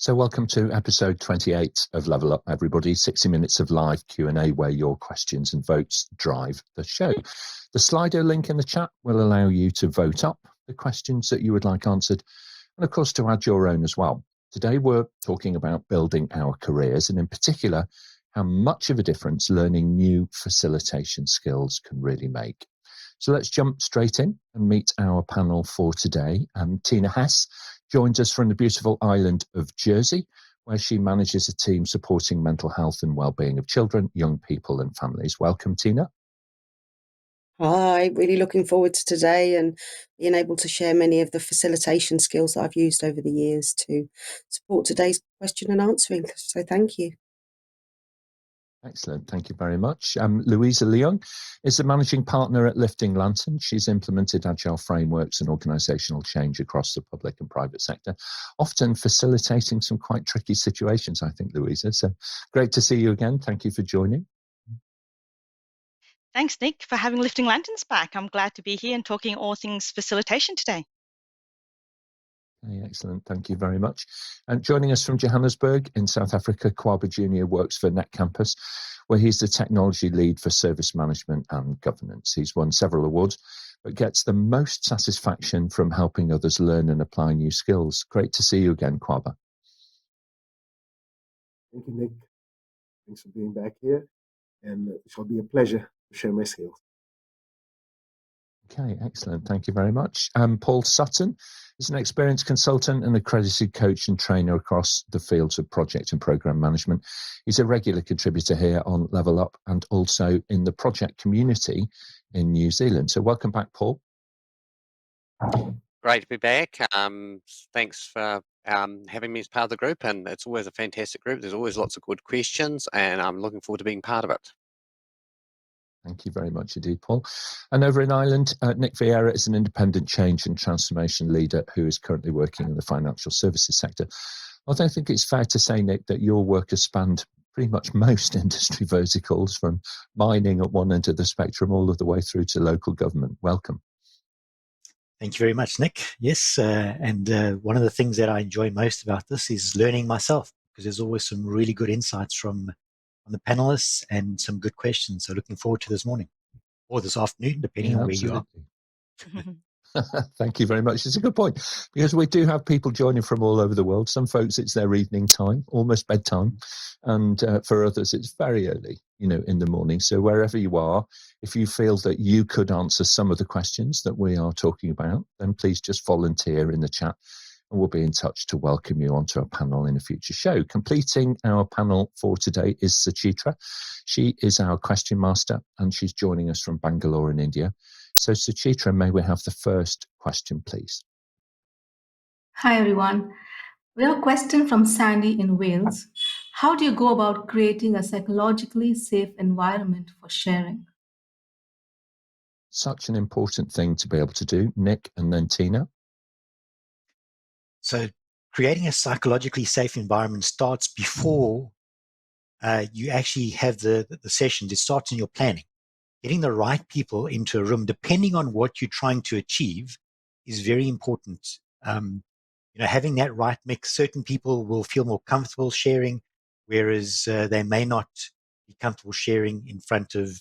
So welcome to episode 28 of Level Up, everybody. 60 minutes of live Q&A where your questions and votes drive the show. The Slido link in the chat will allow you to vote up the questions that you would like answered, and of course to add your own as well. Today we're talking about building our careers, and in particular, how much of a difference learning new facilitation skills can really make. So let's jump straight in and meet our panel for today. Tina Hesse joins us from the beautiful island of Jersey, where she manages a team supporting mental health and well-being of children, young people and families. Welcome, Tina. Hi, really looking forward to today and being able to share many of the facilitation skills that I've used over the years to support today's question and answering. So thank you. Excellent. Thank you very much. Louisa Leung is the managing partner at Lifting Lantern. She's implemented agile frameworks and organisational change across the public and private sector, often facilitating some quite tricky situations, I think, Louisa. So great to see you again. Thank you for joining. Thanks, Nick, for having Lifting Lanterns back. I'm glad to be here and talking all things facilitation today. Excellent. Thank you very much. And joining us from Johannesburg in South Africa, Kwaba Júnior works for Net Campus, where he's the technology lead for service management and governance. He's won several awards, but gets the most satisfaction from helping others learn and apply new skills. Great to see you again, Kwaba. Thank you, Nick. Thanks for being back here. And it shall be a pleasure to share my skills. Okay, excellent. Thank you very much. Paul Sutton is an experienced consultant and accredited coach and trainer across the fields of project and program management. He's a regular contributor here on Level Up and also in the project community in New Zealand. So welcome back, Paul. Great to be back. Thanks for having me as part of the group, and it's always a fantastic group. There's always lots of good questions, and I'm looking forward to being part of it. Thank you very much indeed, Paul. And over in Ireland, Nick Vieira is an independent change and transformation leader who is currently working in the financial services sector. Although I think it's fair to say, Nick, that your work has spanned pretty much most industry verticals, from mining at one end of the spectrum all of the way through to local government. Welcome. Thank you very much, Nick. Yes, and one of the things that I enjoy most about this is learning myself, because there's always some really good insights from the panelists and some good questions. So looking forward to this morning or this afternoon, depending on where you are. Thank you very much. It's a good point, because we do have people joining from all over the world. Some folks, it's their evening time, almost bedtime. And for others, it's very early, in the morning. So wherever you are, if you feel that you could answer some of the questions that we are talking about, then please just volunteer in the chat, and we'll be in touch to welcome you onto our panel in a future show. Completing our panel for today is Suchitra. She is our question master, and she's joining us from Bangalore in India. So Suchitra, may we have the first question, please? Hi, everyone. We have a question from Sandy in Wales. How do you go about creating a psychologically safe environment for sharing? Such an important thing to be able to do. Nick and then Tina. So creating a psychologically safe environment starts before you actually have the sessions. It starts in your planning. Getting the right people into a room, depending on what you're trying to achieve, is very important. Having that right mix, certain people will feel more comfortable sharing, whereas they may not be comfortable sharing in front of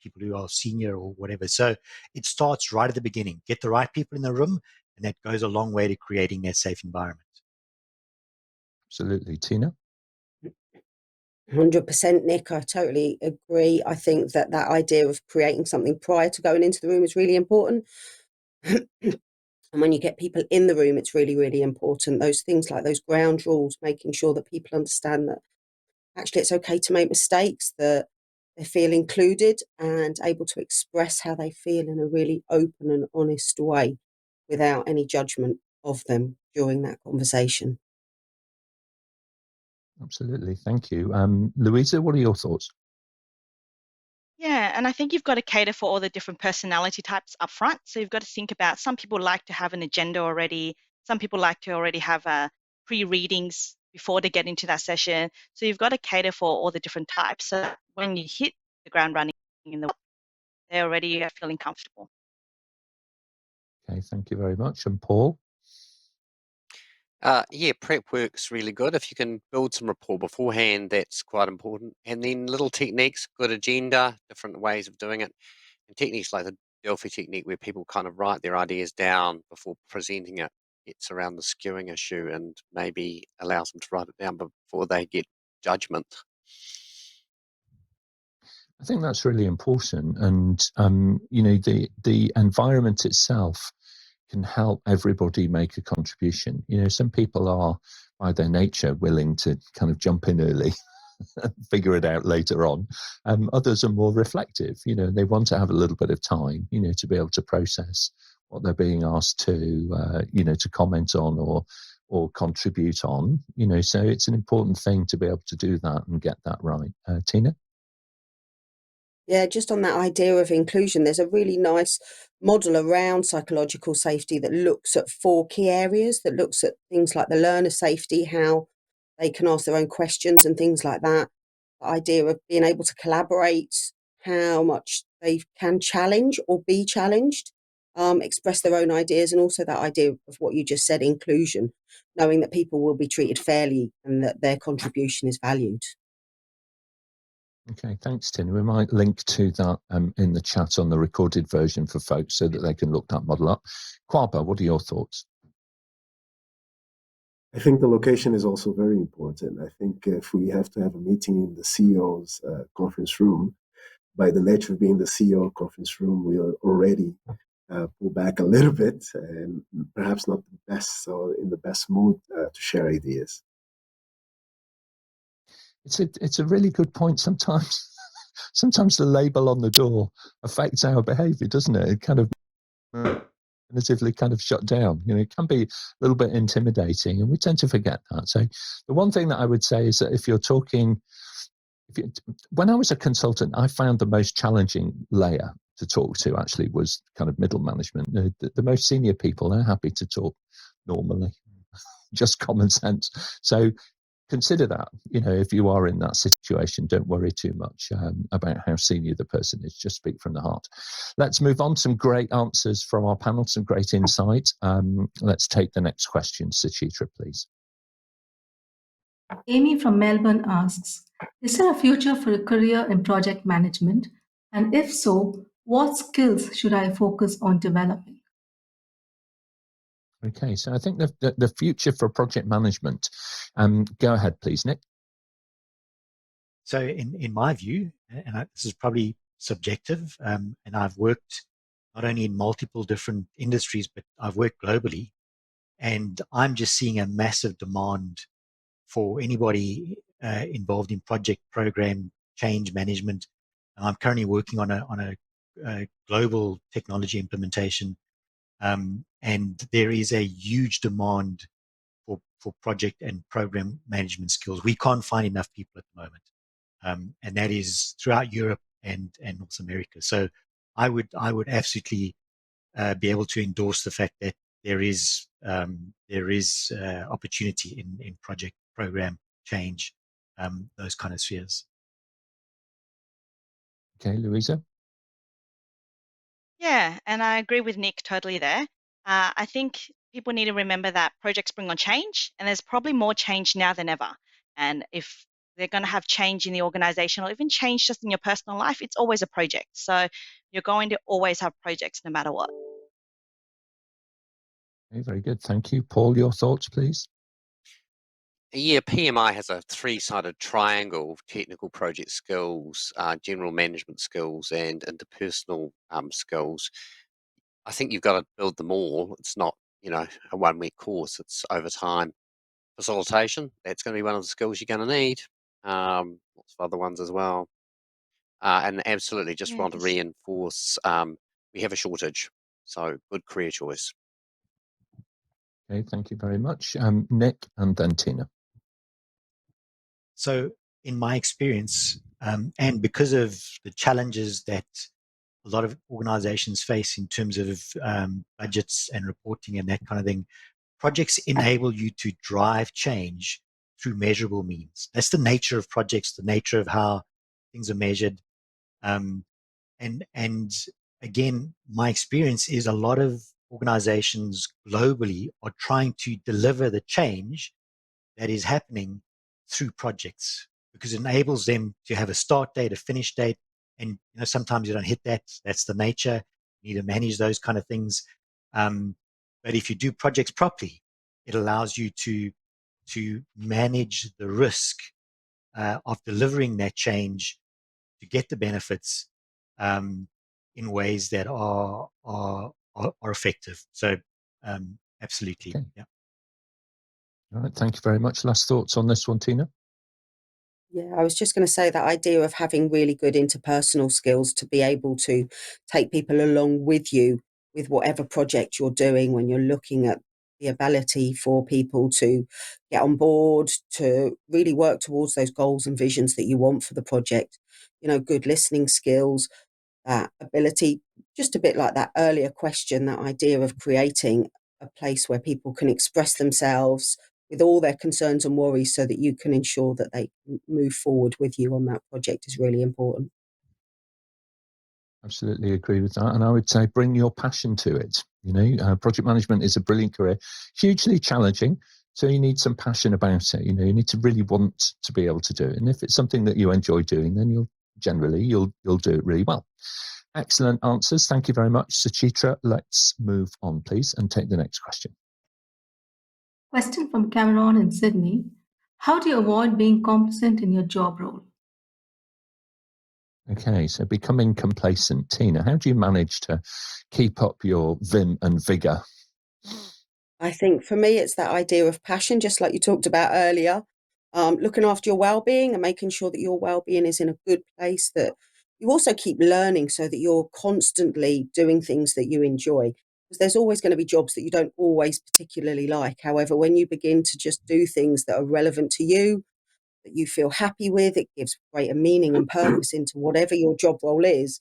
people who are senior or whatever. So it starts right at the beginning. Get the right people in the room, and that goes a long way to creating that safe environment. Absolutely. Tina? 100%, Nick. I totally agree. I think that idea of creating something prior to going into the room is really important. And when you get people in the room, it's really, really important. Those things like those ground rules, making sure that people understand that actually it's okay to make mistakes, that they feel included and able to express how they feel in a really open and honest way without any judgment of them during that conversation. Absolutely. Thank you. Louisa, what are your thoughts? Yeah, and I think you've got to cater for all the different personality types up front. So you've got to think about, some people like to have an agenda already. Some people like to already have pre-readings before they get into that session. So you've got to cater for all the different types. So when you hit the ground running they're already feeling comfortable. Okay, thank you very much. And Paul? Yeah, prep work's really good. If you can build some rapport beforehand, that's quite important. And then little techniques, good agenda, different ways of doing it. And techniques like the Delphi technique where people kind of write their ideas down before presenting it. It's around the skewing issue and maybe allows them to write it down before they get judgment. I think that's really important, and the environment itself can help everybody make a contribution. Some people are, by their nature, willing to kind of jump in early and figure it out later on. Others are more reflective. They want to have a little bit of time, to be able to process what they're being asked to comment on or contribute on. So it's an important thing to be able to do that and get that right. Tina? Yeah, just on that idea of inclusion, there's a really nice model around psychological safety that looks at 4 key areas, that looks at things like the learner safety, how they can ask their own questions and things like that. The idea of being able to collaborate, how much they can challenge or be challenged, express their own ideas, and also that idea of what you just said, inclusion, knowing that people will be treated fairly and that their contribution is valued. Okay, thanks, Tina. We might link to that in the chat on the recorded version for folks so that they can look that model up. Kwaba, what are your thoughts? I think the location is also very important. I think if we have to have a meeting in the CEO's conference room, by the nature of being the CEO conference room, we are already pull back a little bit and perhaps not the best, so in the best mood to share ideas. It's a really good point. Sometimes the label on the door affects our behaviour, doesn't it? It kind of relatively kind of shut down. It can be a little bit intimidating, and we tend to forget that. So the one thing that I would say is that if you're talking, when I was a consultant, I found the most challenging layer to talk to actually was kind of middle management. The most senior people, they're happy to talk normally, just common sense. So consider that, if you are in that situation, don't worry too much about how senior the person is. Just speak from the heart. Let's move on. Some great answers from our panel, some great insight. Let's take the next question. Suchitra, please. Amy from Melbourne asks, is there a future for a career in project management? And if so, what skills should I focus on developing? Okay, so I think the future for project management. Go ahead, please, Nick. So in my view, and this is probably subjective, and I've worked not only in multiple different industries, but I've worked globally, and I'm just seeing a massive demand for anybody involved in project program change management. I'm currently working on a global technology implementation, and there is a huge demand for project and program management skills. We can't find enough people at the moment. And that is throughout Europe and North America. So I would absolutely be able to endorse the fact that there is opportunity in project program change, those kind of spheres. Okay, Louisa. Yeah, and I agree with Nick totally there. I think people need to remember that projects bring on change, and there's probably more change now than ever. And if they're going to have change in the organization or even change just in your personal life, it's always a project. So you're going to always have projects no matter what. Okay, very good. Thank you. Paul, your thoughts, please. Yeah, PMI has a 3-sided triangle: technical project skills, general management skills, and interpersonal skills. I think you've got to build them all. It's not, a one-week course. It's over time. Facilitation, that's going to be one of the skills you're going to need. Lots of other ones as well. And absolutely just want to reinforce, we have a shortage. So good career choice. Okay, thank you very much. Nick and then Tina. So in my experience, and because of the challenges that a lot of organizations face in terms of budgets and reporting and that kind of thing, projects enable you to drive change through measurable means. That's the nature of projects, the nature of how things are measured. And again, my experience is a lot of organizations globally are trying to deliver the change that is happening through projects, because it enables them to have a start date, a finish date. And sometimes you don't hit that. That's the nature. You need to manage those kind of things. But if you do projects properly, it allows you to manage the risk of delivering that change to get the benefits in ways that are effective. So absolutely. Okay. Yeah. All right. Thank you very much. Last thoughts on this one, Tina? Yeah, I was just going to say that idea of having really good interpersonal skills to be able to take people along with you with whatever project you're doing, when you're looking at the ability for people to get on board, to really work towards those goals and visions that you want for the project. Good listening skills, that ability, just a bit like that earlier question, that idea of creating a place where people can express themselves with all their concerns and worries so that you can ensure that they move forward with you on that project is really important. Absolutely agree with that. And I would say bring your passion to it. Project management is a brilliant career, hugely challenging. So you need some passion about it. You need to really want to be able to do it. And if it's something that you enjoy doing, then you'll do it really well. Excellent answers. Thank you very much, Suchitra. Let's move on, please, and take the next question. Question from Cameron in Sydney. How do you avoid being complacent in your job role? Okay, so becoming complacent. Tina, how do you manage to keep up your vim and vigour? I think for me, it's that idea of passion, just like you talked about earlier, looking after your well-being and making sure that your well-being is in a good place, that you also keep learning so that you're constantly doing things that you enjoy. Because there's always going to be jobs that you don't always particularly like. However, when you begin to just do things that are relevant to you, that you feel happy with, it gives greater meaning and purpose into whatever your job role is.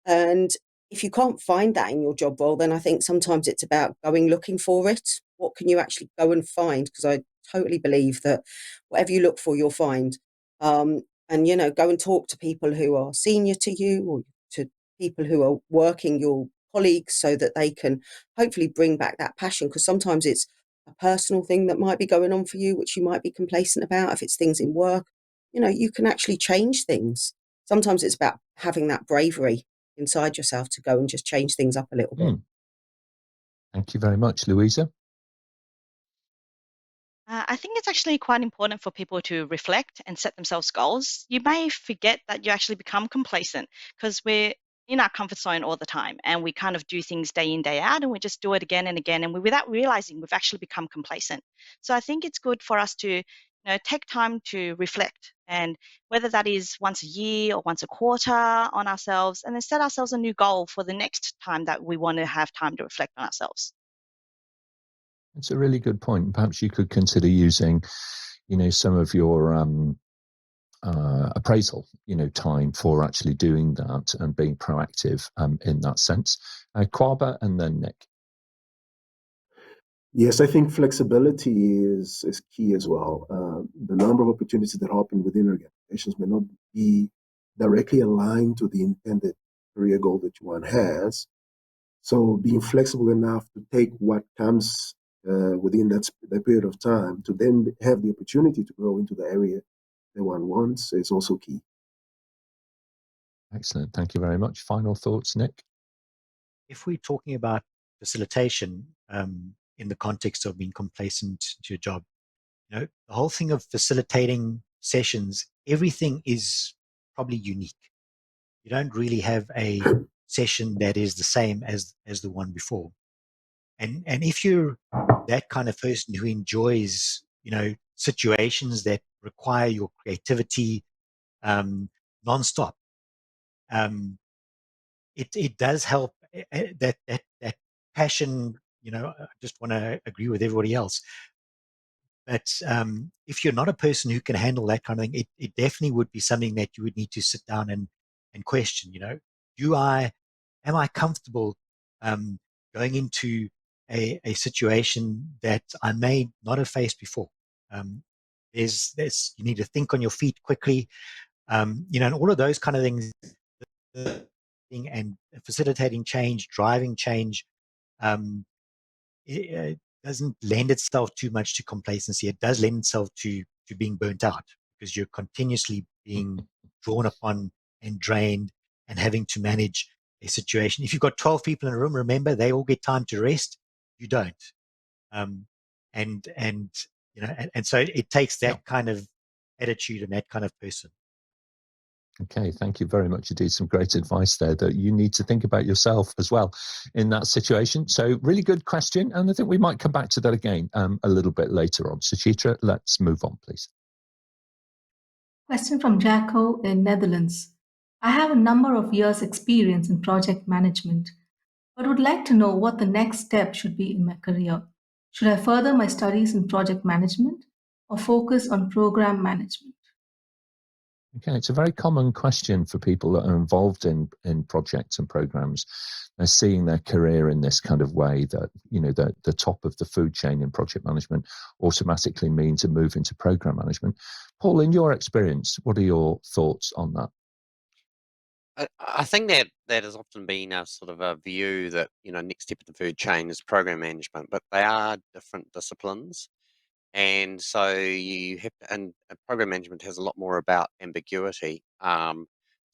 And if you can't find that in your job role, then I think sometimes it's about going looking for it. What can you actually go and find? Because I totally believe that whatever you look for, you'll find. And, go and talk to people who are senior to you, or to people who are working, your colleagues, so that they can hopefully bring back that passion. Because sometimes it's a personal thing that might be going on for you, which you might be complacent about. If it's things in work, you can actually change things. Sometimes it's about having that bravery inside yourself to go and just change things up a little bit. Thank you very much, Louisa. I think it's actually quite important for people to reflect and set themselves goals. You may forget that you actually become complacent because we're in our comfort zone all the time and we kind of do things day in, day out, and we just do it again and again. And without realizing, we've actually become complacent. So I think it's good for us to take time to reflect, and whether that is once a year or once a quarter on ourselves, and then set ourselves a new goal for the next time that we want to have time to reflect on ourselves. It's a really good point. Perhaps you could consider using, some of your appraisal, time for actually doing that and being proactive in that sense. Kwaba and then Nick. Yes, I think flexibility is key as well. The number of opportunities that happen within organizations may not be directly aligned to the intended career goal that one has. So being flexible enough to take what comes within that period of time to then have the opportunity to grow into the area that one wants is also key. Excellent. Thank you very much. Final thoughts, Nick? If we're talking about facilitation in the context of being complacent to your job, the whole thing of facilitating sessions, everything is probably unique. You don't really have a session that is the same as the one before. And if you're that kind of person who enjoys, situations that require your creativity nonstop, it does help that passion. I just want to agree with everybody else. But if you're not a person who can handle that kind of thing, it definitely would be something that you would need to sit down and question. Am I comfortable going into a situation that I may not have faced before? You need to think on your feet quickly, and all of those kind of things, and facilitating change, driving change. it doesn't lend itself too much to complacency. It does lend itself to being burnt out, because you're continuously being drawn upon and drained and having to manage a situation. If you've got 12 people in a room, remember, they all get time to rest. You don't. And so it takes that kind of attitude and that kind of person. Okay, thank you very much indeed. Some great advice there, that you need to think about yourself as well in that situation. So really good question, and I think we might come back to that again a little bit later on. Suchitra, let's move on, please. Question from Jacko in Netherlands. I have a number of years' experience in project management, but would like to know what the next step should be in my career. Should I further my studies in project management or focus on program management? Okay, it's a very common question for people that are involved in projects and programs. They're seeing their career in this kind of way, that, you know, the top of the food chain in project management automatically means a move into program management. Paul, in your experience, what are your thoughts on that? I think that has often been a sort of a view that, you know, next step in the food chain is program management, but they are different disciplines. And so you have to, and program management has a lot more about ambiguity. So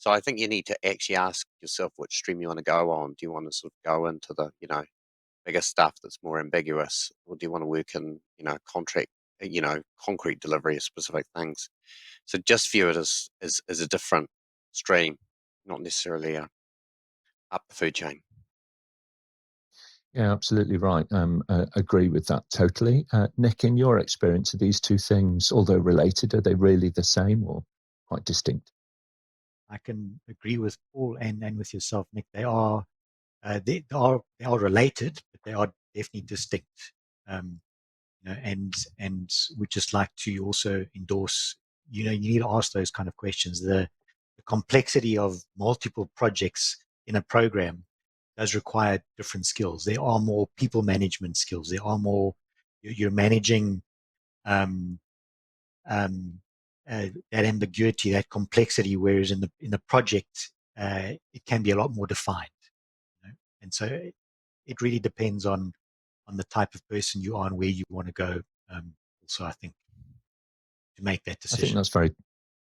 I think you need to actually ask yourself which stream you want to go on. Do you want to sort of go into the, you know, bigger stuff that's more ambiguous, or do you want to work in, you know, concrete delivery of specific things? So just view it as a different stream, not necessarily up the food chain. Yeah, absolutely right. Agree with that totally. Nick, in your experience, are these two things, although related, are they really the same or quite distinct? I can agree with Paul and with yourself, Nick. They are related, but they are definitely distinct. And we just like to also endorse. You need to ask those kind of questions. The complexity of multiple projects in a program does require different skills. There are more people management skills. There are more, you're managing that ambiguity, that complexity, whereas in the project, it can be a lot more defined. And so it really depends on the type of person you are and where you want to go. Also, I think, to make that decision. I think that's very,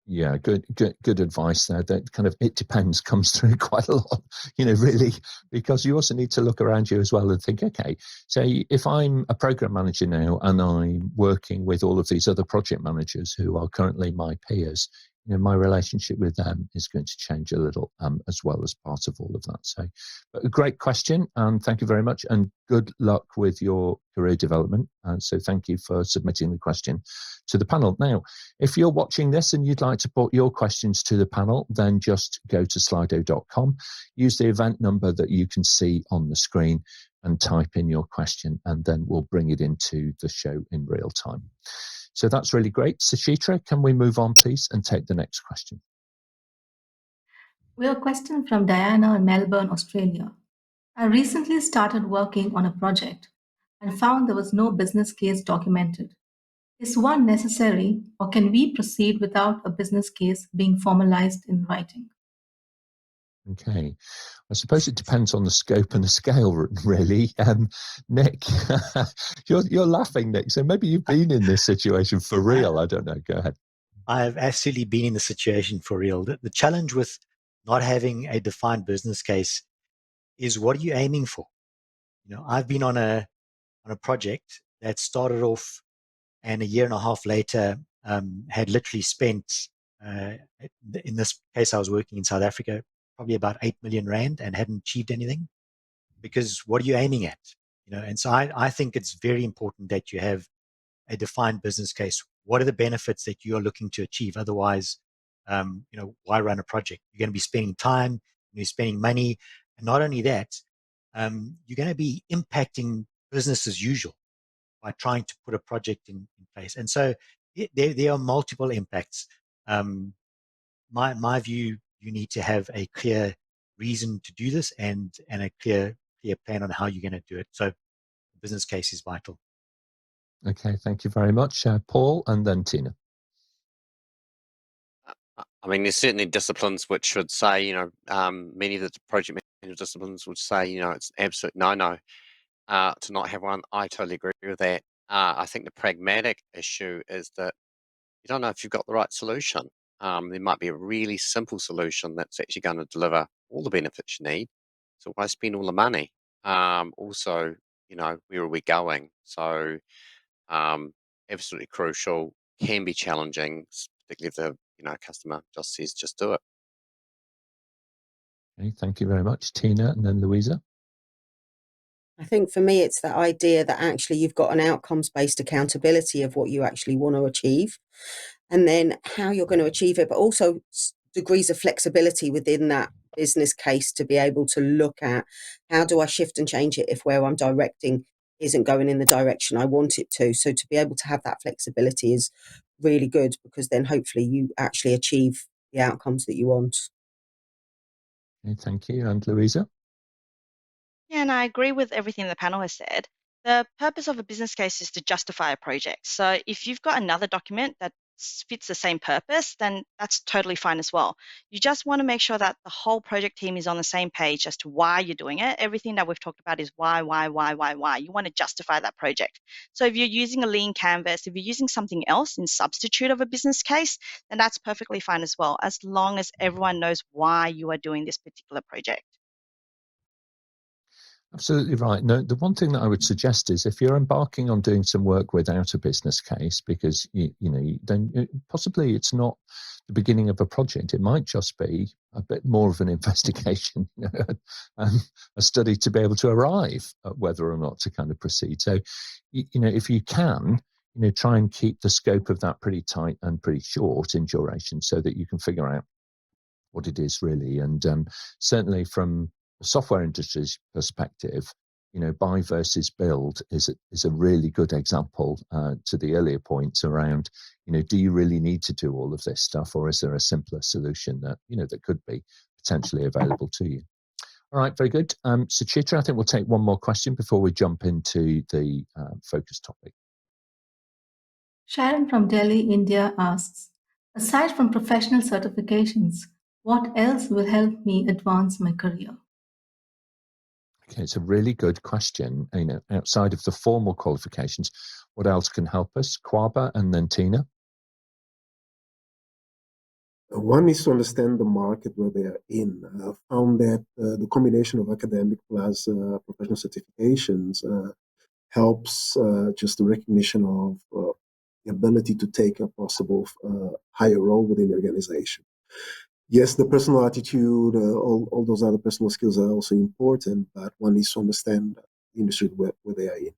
yeah, good advice there. That kind of it depends comes through quite a lot, really, because you also need to look around you as well and think, okay, so if I'm a program manager now and I'm working with all of these other project managers who are currently my peers, my relationship with them is going to change a little as well as part of all of that. So, but a great question, and thank you very much, and good luck with your career development. And so thank you for submitting the question to the panel. Now, if you're watching this and you'd like to put your questions to the panel, then just go to slido.com, use the event number that you can see on the screen and type in your question, and then we'll bring it into the show in real time. So that's really great. Suchitra, can we move on, please, and take the next question? We have a question from Diana in Melbourne, Australia. I recently started working on a project and found there was no business case documented. Is one necessary, or can we proceed without a business case being formalized in writing? Okay, I suppose it depends on the scope and the scale, really. Nick, you're laughing, Nick, so maybe you've been in this situation for real. I don't know. Go ahead. I've absolutely been in the situation for real. The challenge with not having a defined business case is, what are you aiming for? I've been on a project that started off, and a year and a half later had literally spent, in this case I was working in South Africa, probably about 8 million rand, and hadn't achieved anything. Because what are you aiming at? And so I think it's very important that you have a defined business case. What are the benefits that you are looking to achieve? Otherwise, why run a project? You're going to be spending time, you're spending money, and not only that, you're going to be impacting business as usual by trying to put a project in place. And so there are multiple impacts. My view, you need to have a clear reason to do this and a clear plan on how you're going to do it. So the business case is vital. Okay, thank you very much. Paul, and then Tina. I mean, there's certainly disciplines which would say, many of the project management disciplines would say, it's absolute no-no. to not have one. I totally agree with that. I think the pragmatic issue is that you don't know if you've got the right solution. There might be a really simple solution that's actually going to deliver all the benefits you need. So why spend all the money? Also, where are we going? So absolutely crucial, can be challenging, particularly if the customer just says, just do it. Okay, thank you very much, Tina, and then Louisa. I think for me, it's that idea that actually you've got an outcomes-based accountability of what you actually want to achieve, and then how you're going to achieve it, but also degrees of flexibility within that business case to be able to look at how do I shift and change it if where I'm directing isn't going in the direction I want it to. So to be able to have that flexibility is really good, because then hopefully you actually achieve the outcomes that you want. Okay, thank you. And Louisa? Yeah, and I agree with everything the panel has said. The purpose of a business case is to justify a project. So if you've got another document that fits the same purpose, then that's totally fine as well. You just want to make sure that the whole project team is on the same page as to why you're doing it. Everything that we've talked about is why. You want to justify that project. So if you're using a lean canvas, if you're using something else in substitute of a business case, then that's perfectly fine as well, as long as everyone knows why you are doing this particular project. Absolutely right. No, the one thing that I would suggest is if you're embarking on doing some work without a business case, because then possibly it's not the beginning of a project. It might just be a bit more of an investigation, a study to be able to arrive at whether or not to kind of proceed. So, if you can, try and keep the scope of that pretty tight and pretty short in duration, so that you can figure out what it is really. And certainly from the software industry's perspective, buy versus build is a really good example to the earlier points around, do you really need to do all of this stuff, or is there a simpler solution that, that could be potentially available to you? All right, very good. Suchitra, I think we'll take one more question before we jump into the focus topic. Sharon from Delhi, India asks, aside from professional certifications, what else will help me advance my career? Okay, it's a really good question. Outside of the formal qualifications, what else can help us? Kwaba and then Tina. One is to understand the market where they are in. I found that the combination of academic plus professional certifications helps just the recognition of the ability to take a possible higher role within the organization. Yes, the personal attitude, all those other personal skills are also important, but one needs to understand the industry where they are in.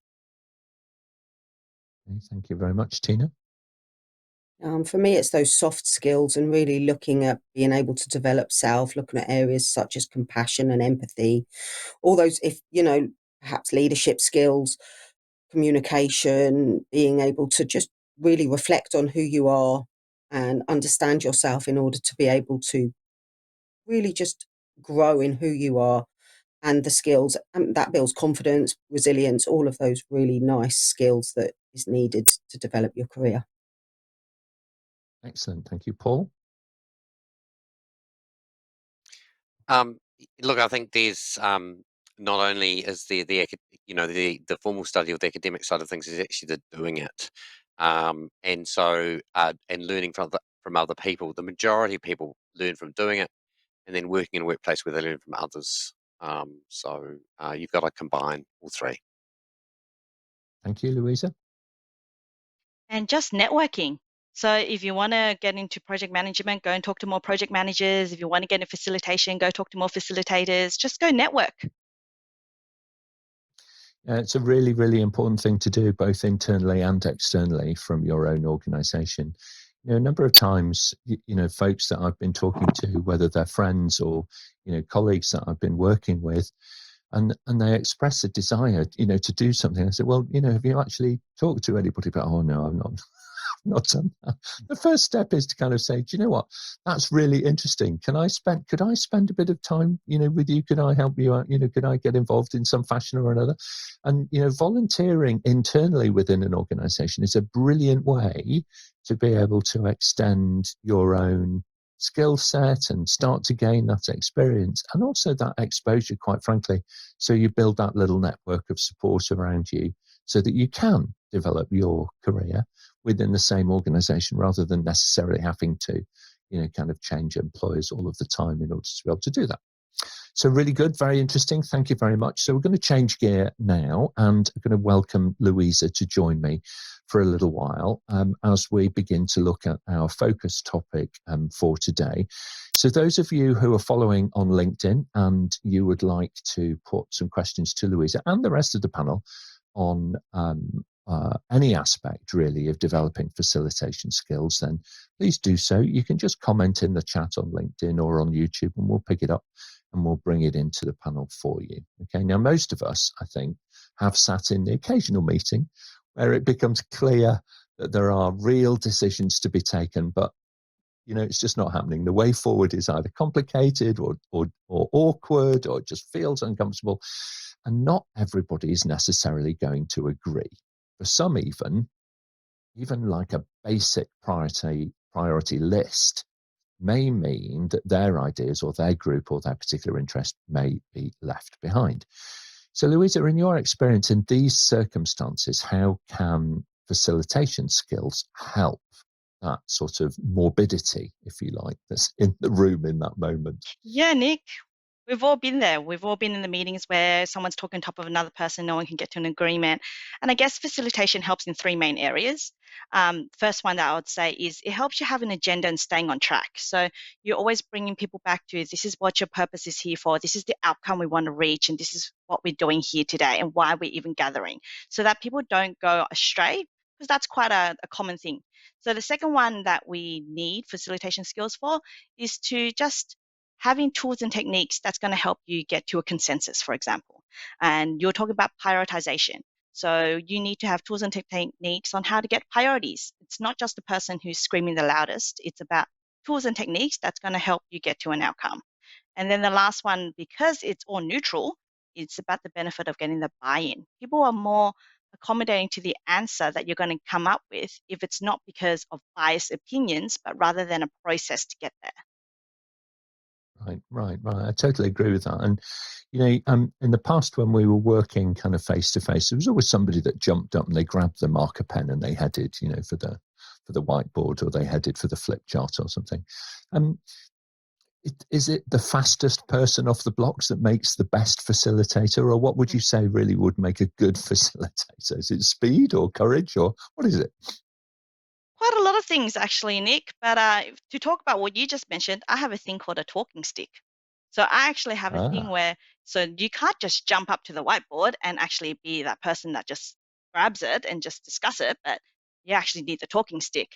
Okay, thank you very much, Tina. For me, it's those soft skills and really looking at being able to develop self, looking at areas such as compassion and empathy, all those, perhaps leadership skills, communication, being able to just really reflect on who you are and understand yourself in order to be able to really just grow in who you are and the skills. And that builds confidence, resilience, all of those really nice skills that is needed to develop your career. Excellent. Thank you, Paul. Look, I think there's not only is the formal study of the academic side of things, is actually the doing it, and so and learning from other people. The majority of people learn from doing it, and then working in a workplace where they learn from others. So you've got to combine all three. Thank you, Louisa. And just networking. So if you want to get into project management, go and talk to more project managers. If you want to get into facilitation, go talk to more facilitators. Just go network. It's a really, really important thing to do, both internally and externally from your own organization. A number of times, folks that I've been talking to, whether they're friends or, colleagues that I've been working with, and they express a desire, to do something. I said, well, have you actually talked to anybody about, oh, no, I'm not. Not done that. The first step is to kind of say, do you know what? That's really interesting. Could I spend a bit of time, with you? Could I help you out? Could I get involved in some fashion or another? And, volunteering internally within an organization is a brilliant way to be able to extend your own skill set and start to gain that experience and also that exposure, quite frankly. So you build that little network of support around you so that you can develop your career within the same organization rather than necessarily having to, kind of change employers all of the time in order to be able to do that. So really good, very interesting. Thank you very much. So we're going to change gear now and I'm going to welcome Louisa to join me for a little while as we begin to look at our focus topic for today. So those of you who are following on LinkedIn and you would like to put some questions to Louisa and the rest of the panel on any aspect really of developing facilitation skills, then please do so. You can just comment in the chat on LinkedIn or on YouTube and we'll pick it up and we'll bring it into the panel for you. Okay, now most of us, I think, have sat in the occasional meeting where it becomes clear that there are real decisions to be taken, but it's just not happening. The way forward is either complicated or awkward, or it just feels uncomfortable. And not everybody is necessarily going to agree. For some even like a basic priority list may mean that their ideas or their group or their particular interest may be left behind. So Louisa, in your experience in these circumstances, how can facilitation skills help that sort of morbidity, if you like, that's in the room in that moment? Yeah, Nick, we've all been there. We've all been in the meetings where someone's talking on top of another person, no one can get to an agreement. And I guess facilitation helps in three main areas. First one that I would say is it helps you have an agenda and staying on track. So you're always bringing people back to this is what your purpose is here for. This is the outcome we want to reach. And this is what we're doing here today and why we're even gathering, so that people don't go astray, because that's quite a common thing. So the second one that we need facilitation skills for is to just having tools and techniques that's going to help you get to a consensus, for example. And you're talking about prioritization. So you need to have tools and techniques on how to get priorities. It's not just the person who's screaming the loudest. It's about tools and techniques that's going to help you get to an outcome. And then the last one, because it's all neutral, it's about the benefit of getting the buy-in. People are more accommodating to the answer that you're going to come up with if it's not because of biased opinions, but rather than a process to get there. Right. I totally agree with that. And, in the past when we were working kind of face to face, there was always somebody that jumped up and they grabbed the marker pen and they headed, for the whiteboard, or they headed for the flip chart or something. Is it the fastest person off the blocks that makes the best facilitator, or what would you say really would make a good facilitator? Is it speed or courage, or what is it? Quite a lot of things, actually, Nick. But to talk about what you just mentioned, I have a thing called a talking stick. So I actually have a thing where, so you can't just jump up to the whiteboard and actually be that person that just grabs it and just discuss it, but you actually need the talking stick.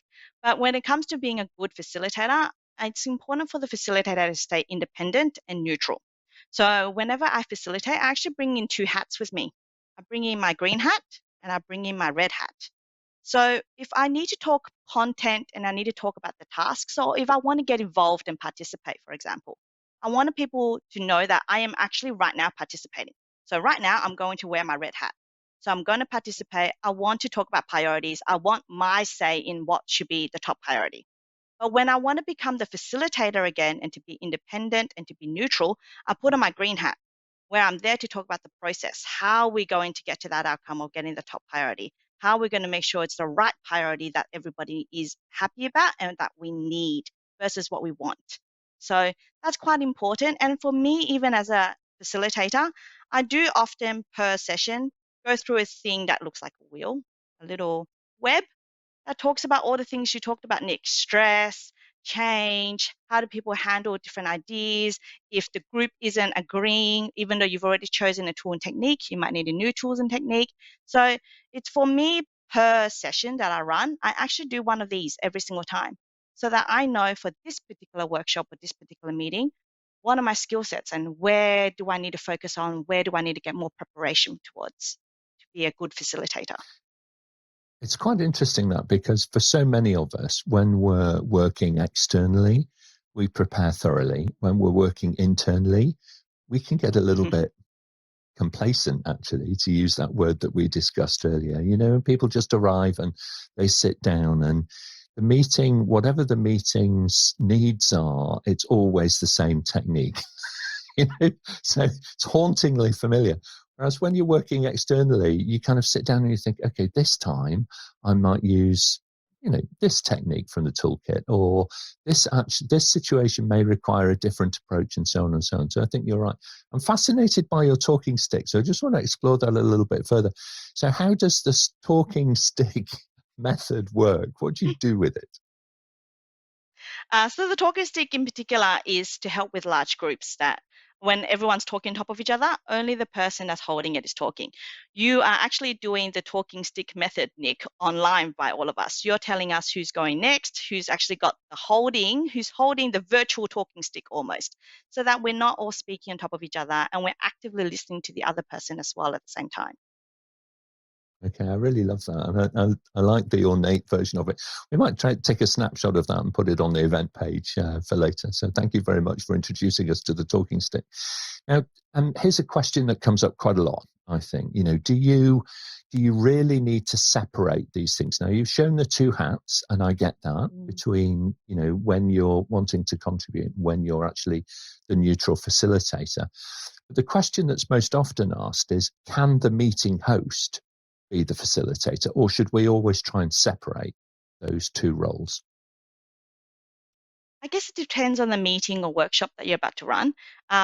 But when it comes to being a good facilitator, it's important for the facilitator to stay independent and neutral. So whenever I facilitate, I actually bring in two hats with me. I bring in my green hat and I bring in my red hat. So if I need to talk content and I need to talk about the tasks, or if I want to get involved and participate, for example, I want people to know that I am actually right now participating. So right now I'm going to wear my red hat. So I'm going to participate. I want to talk about priorities. I want my say in what should be the top priority. But when I want to become the facilitator again and to be independent and to be neutral, I put on my green hat, where I'm there to talk about the process. How are we going to get to that outcome of getting the top priority? How are we going to make sure it's the right priority that everybody is happy about and that we need versus what we want? So that's quite important. And for me, even as a facilitator, I do often per session go through a thing that looks like a wheel, a little web that talks about all the things you talked about, Nick: stress, change, how do people handle different ideas. If the group isn't agreeing, even though you've already chosen a tool and technique, you might need a new tools and technique. So it's, for me, per session that I run, I actually do one of these every single time, so that I know for this particular workshop or this particular meeting, what are my skill sets and where do I need to focus on, where do I need to get more preparation towards to be a good facilitator. It's quite interesting that, because for so many of us, when we're working externally, we prepare thoroughly. When we're working internally, we can get a little bit complacent, actually, to use that word that we discussed earlier. And people just arrive and they sit down and the meeting, whatever the meeting's needs are, it's always the same technique. So it's hauntingly familiar. Whereas when you're working externally, you kind of sit down and you think, okay, this time I might use, this technique from the toolkit, or this situation may require a different approach, and so on and so on. So I think you're right. I'm fascinated by your talking stick, so I just want to explore that a little bit further. So how does this talking stick method work? What do you do with it? So the talking stick in particular is to help with large groups, that when everyone's talking on top of each other, only the person that's holding it is talking. You are actually doing the talking stick method, Nick, online by all of us. You're telling us who's going next, who's actually got who's holding the virtual talking stick almost, so that we're not all speaking on top of each other and we're actively listening to the other person as well at the same time. Okay, I really love that, and I like the ornate version of it. We might take a snapshot of that and put it on the event page for later. So thank you very much for introducing us to the talking stick. Now, here's a question that comes up quite a lot, I think. Do you really need to separate these things? Now, you've shown the two hats, and I get that, between, when you're wanting to contribute, when you're actually the neutral facilitator. But the question that's most often asked is, can the meeting host be the facilitator, or should we always try and separate those two roles? I guess it depends on the meeting or workshop that you're about to run.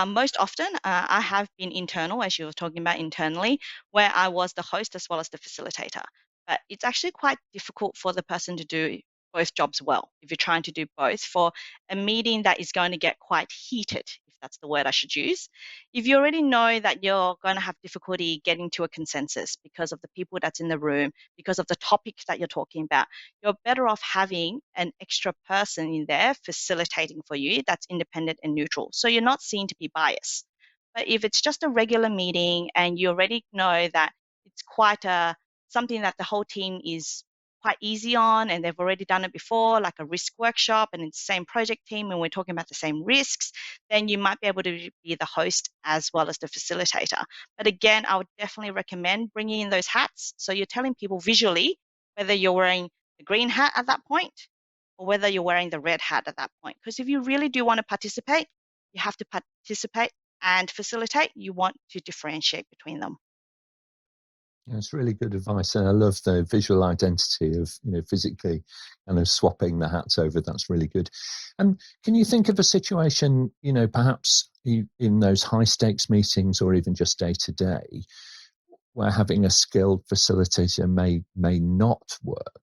Most often, I have been internal, as you were talking about internally, where I was the host as well as the facilitator. But it's actually quite difficult for the person to do both jobs well if you're trying to do both for a meeting that is going to get quite heated, if that's the word I should use. If you already know that you're going to have difficulty getting to a consensus because of the people that's in the room, because of the topic that you're talking about, you're better off having an extra person in there facilitating for you that's independent and neutral, so you're not seen to be biased. But if it's just a regular meeting and you already know that it's quite something that the whole team is quite easy on and they've already done it before, like a risk workshop, and it's the same project team and we're talking about the same risks, then you might be able to be the host as well as the facilitator. But again, I would definitely recommend bringing in those hats, so you're telling people visually whether you're wearing the green hat at that point or whether you're wearing the red hat at that point. Because if you really do want to participate, you have to participate and facilitate. You want to differentiate between them. Yeah, it's really good advice, and I love the visual identity of physically kind of swapping the hats over. That's really good. And can you think of a situation, perhaps in those high stakes meetings or even just day to day, where having a skilled facilitator may not work?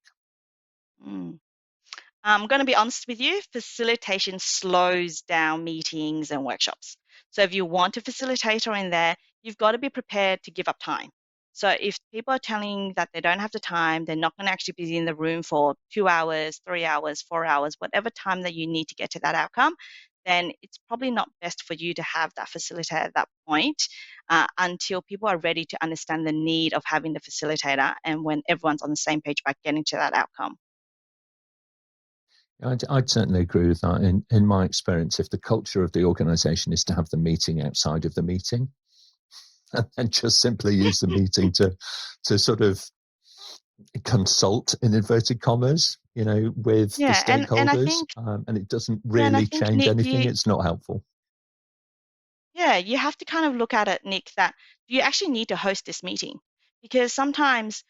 I'm going to be honest with you, facilitation slows down meetings and workshops. So if you want a facilitator in there, you've got to be prepared to give up time. So if people are telling that they don't have the time, they're not going to actually be in the room for 2 hours, 3 hours, 4 hours, whatever time that you need to get to that outcome, then it's probably not best for you to have that facilitator at that point until people are ready to understand the need of having the facilitator and when everyone's on the same page about getting to that outcome. I'd certainly agree with that. In my experience, if the culture of the organization is to have the meeting outside of the meeting, and just simply use the meeting to sort of consult, in inverted commas, with the stakeholders, and I think, and it doesn't really change Nick, anything, it's not helpful. Yeah, you have to kind of look at it, Nick, that do you actually need to host this meeting? Because sometimes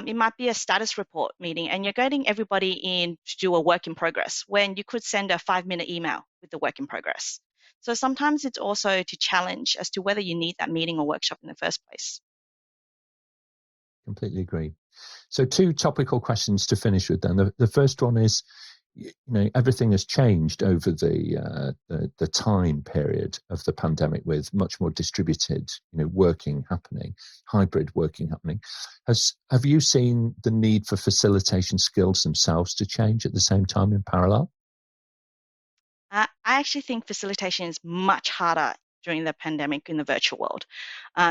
it might be a status report meeting and you're getting everybody in to do a work in progress when you could send a 5-minute email with the work in progress. So sometimes it's also to challenge as to whether you need that meeting or workshop in the first place. Completely agree. So 2 topical questions to finish with then. The first one is, everything has changed over the time period of the pandemic, with much more distributed, working happening, hybrid working happening. Have you seen the need for facilitation skills themselves to change at the same time in parallel? I actually think facilitation is much harder during the pandemic in the virtual world.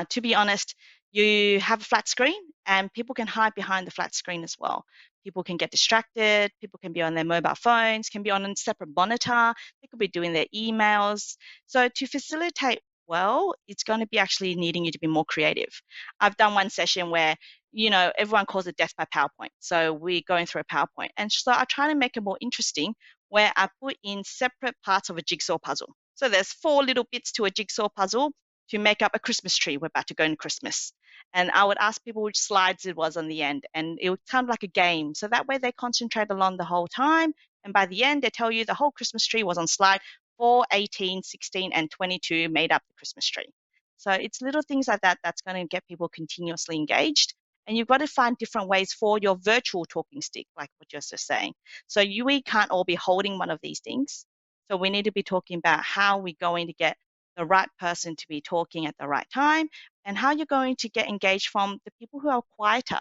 To be honest, you have a flat screen and people can hide behind the flat screen as well. People can get distracted, people can be on their mobile phones, can be on a separate monitor, they could be doing their emails. So to facilitate well, it's going to be actually needing you to be more creative. I've done one session where everyone calls it death by PowerPoint. So we're going through a PowerPoint. And so I try to make it more interesting where I put in separate parts of a jigsaw puzzle. So there's 4 little bits to a jigsaw puzzle to make up a Christmas tree. We're about to go in Christmas. And I would ask people which slides it was on the end. And it would sound like a game. So that way they concentrate along the whole time. And by the end, they tell you the whole Christmas tree was on slide 4, 18, 16, and 22 made up the Christmas tree. So it's little things like that that's going to get people continuously engaged. And you've got to find different ways for your virtual talking stick, like what you're just saying. So we can't all be holding one of these things. So we need to be talking about how we're going to get the right person to be talking at the right time and how you're going to get engaged from the people who are quieter.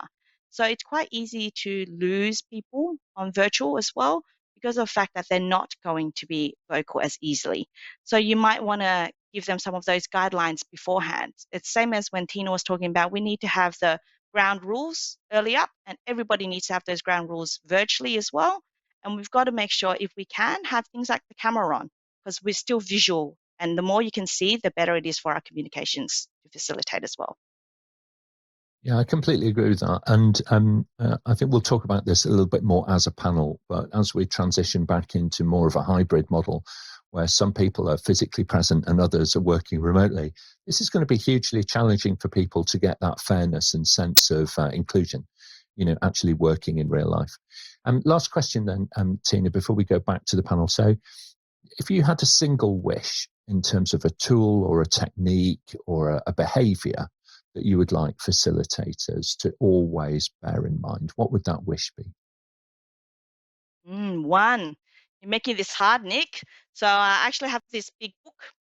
So it's quite easy to lose people on virtual as well because of the fact that they're not going to be vocal as easily. So you might want to give them some of those guidelines beforehand. It's same as when Tina was talking about, we need to have the ground rules early up, and everybody needs to have those ground rules virtually as well. And we've got to make sure, if we can, have things like the camera on, because we're still visual, and the more you can see, the better it is for our communications to facilitate as well. Yeah, I completely agree with that. And I think we'll talk about this a little bit more as a panel, but as we transition back into more of a hybrid model, where some people are physically present and others are working remotely, this is going to be hugely challenging for people to get that fairness and sense of inclusion, actually working in real life. Last question then, Tina, before we go back to the panel. So if you had a single wish in terms of a tool or a technique or a behavior that you would like facilitators to always bear in mind, what would that wish be? One. You're making this hard, Nick. So I actually have this big book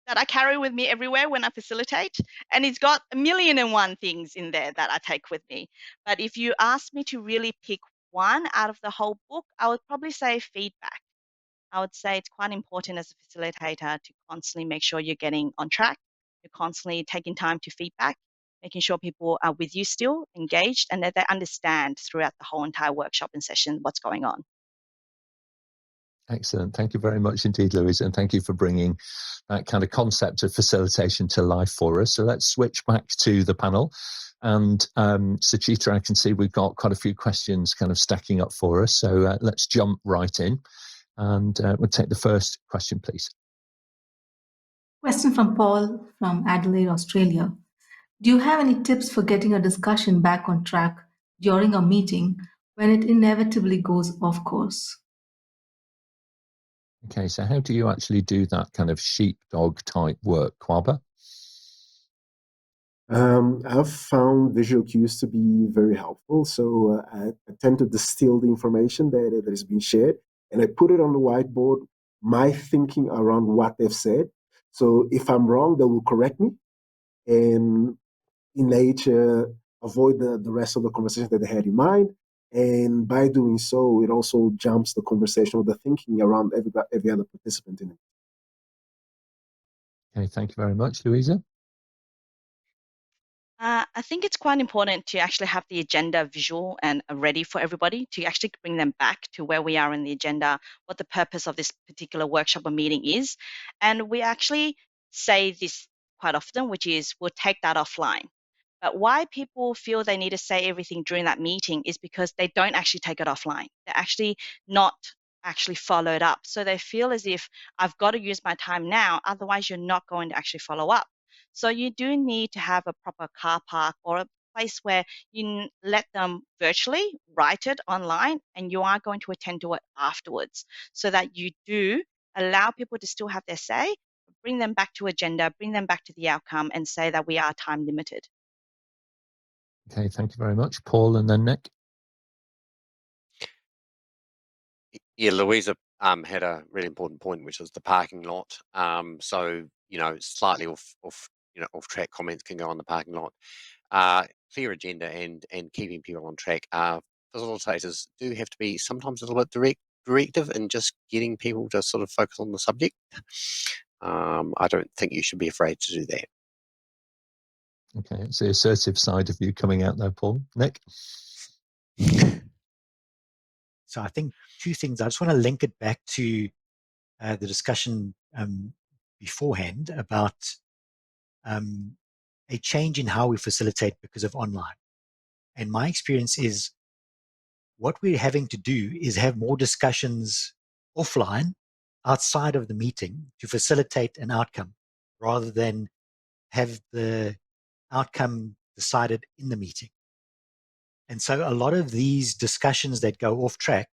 that I carry with me everywhere when I facilitate, and it's got 1,000,001 things in there that I take with me. But if you ask me to really pick one out of the whole book, I would probably say feedback. I would say it's quite important as a facilitator to constantly make sure you're getting on track. You're constantly taking time to feedback, making sure people are with you still, engaged, and that they understand throughout the whole entire workshop and session what's going on. Excellent. Thank you very much indeed, Louisa, and thank you for bringing that kind of concept of facilitation to life for us. So let's switch back to the panel. And Suchitra, I can see we've got quite a few questions kind of stacking up for us. So let's jump right in. And we'll take the first question, please. Question from Paul from Adelaide, Australia. Do you have any tips for getting a discussion back on track during a meeting when it inevitably goes off course? Okay, so how do you actually do that kind of sheepdog type work, Kwaba? I've found visual cues to be very helpful. So I tend to distill the information that has been shared, and I put it on the whiteboard, my thinking around what they've said. So if I'm wrong, they will correct me, and in nature, avoid the rest of the conversation that they had in mind. And by doing so, it also jumps the conversation or the thinking around every other participant in it. Okay, thank you very much, Louisa. I think it's quite important to actually have the agenda visual and ready for everybody, to actually bring them back to where we are in the agenda, what the purpose of this particular workshop or meeting is. And we actually say this quite often, which is we'll take that offline. But why people feel they need to say everything during that meeting is because they don't actually take it offline. They're actually not actually followed up. So they feel as if I've got to use my time now, otherwise you're not going to actually follow up. So you do need to have a proper car park or a place where you let them virtually write it online, and you are going to attend to it afterwards, so that you do allow people to still have their say, bring them back to agenda, bring them back to the outcome, and say that we are time limited. Okay, thank you very much. Paul and then Nick. Yeah, Louisa had a really important point, which was the parking lot. So slightly off track comments can go on the parking lot. Clear agenda and keeping people on track. Facilitators do have to be sometimes a little bit directive in just getting people to sort of focus on the subject. I don't think you should be afraid to do that. Okay, it's the assertive side of you coming out there, Paul. Nick? So I think two things. I just want to link it back to the discussion beforehand about a change in how we facilitate because of online. And my experience is what we're having to do is have more discussions offline outside of the meeting to facilitate an outcome rather than have the outcome decided in the meeting. And so a lot of these discussions that go off track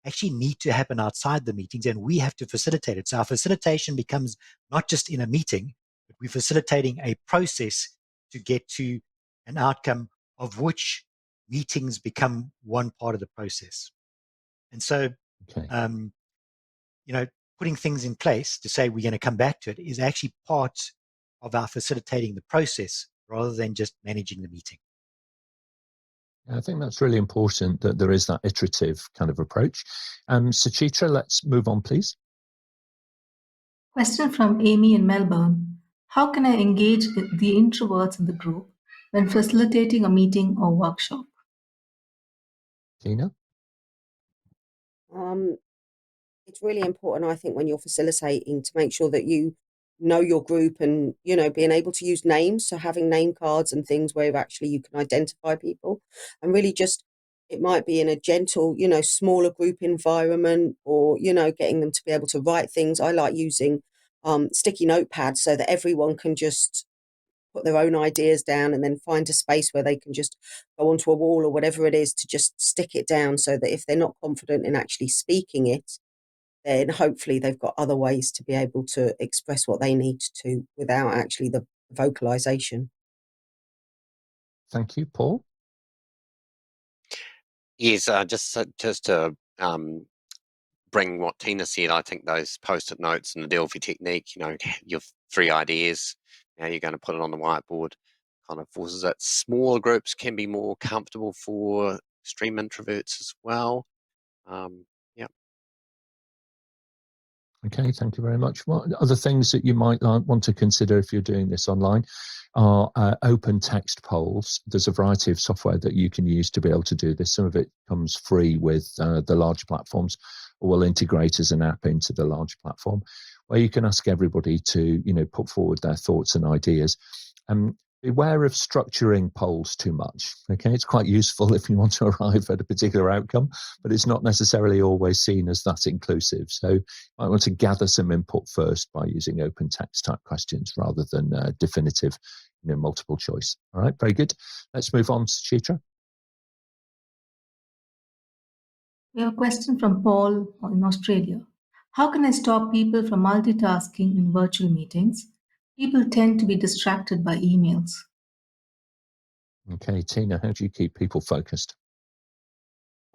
actually need to happen outside the meetings, and we have to facilitate it. So our facilitation becomes not just in a meeting, but we're facilitating a process to get to an outcome of which meetings become one part of the process. And so, putting things in place to say we're going to come back to it is actually part of our facilitating the process rather than just managing the meeting. I think that's really important that there is that iterative kind of approach. Suchitra, let's move on, please. Question from Amy in Melbourne. How can I engage the introverts in the group when facilitating a meeting or workshop? Tina? It's really important, I think, when you're facilitating to make sure that you know your group and, being able to use names. So having name cards and things where actually you can identify people, and really just, it might be in a gentle, smaller group environment, or, getting them to be able to write things. I like using sticky notepads so that everyone can just put their own ideas down and then find a space where they can just go onto a wall or whatever it is to just stick it down, so that if they're not confident in actually speaking it, then hopefully they've got other ways to be able to express what they need to without actually the vocalization. Thank you. Paul? Yes, just to bring what Tina said, I think those post-it notes and the Delphi technique, your 3 ideas, now you're going to put it on the whiteboard, kind of forces it. Smaller groups can be more comfortable for extreme introverts as well. Okay, thank you very much. What other things that you might want to consider if you're doing this online are open text polls. There's a variety of software that you can use to be able to do this. Some of it comes free with the large platforms, or will integrate as an app into the large platform, where you can ask everybody to, put forward their thoughts and ideas. Beware of structuring polls too much. Okay, it's quite useful if you want to arrive at a particular outcome, but it's not necessarily always seen as that inclusive. So you might want to gather some input first by using open text type questions rather than definitive, multiple choice. All right, very good. Let's move on to Suchitra. We have a question from Paul in Australia. How can I stop people from multitasking in virtual meetings? People tend to be distracted by emails. Okay, Tina, how do you keep people focused?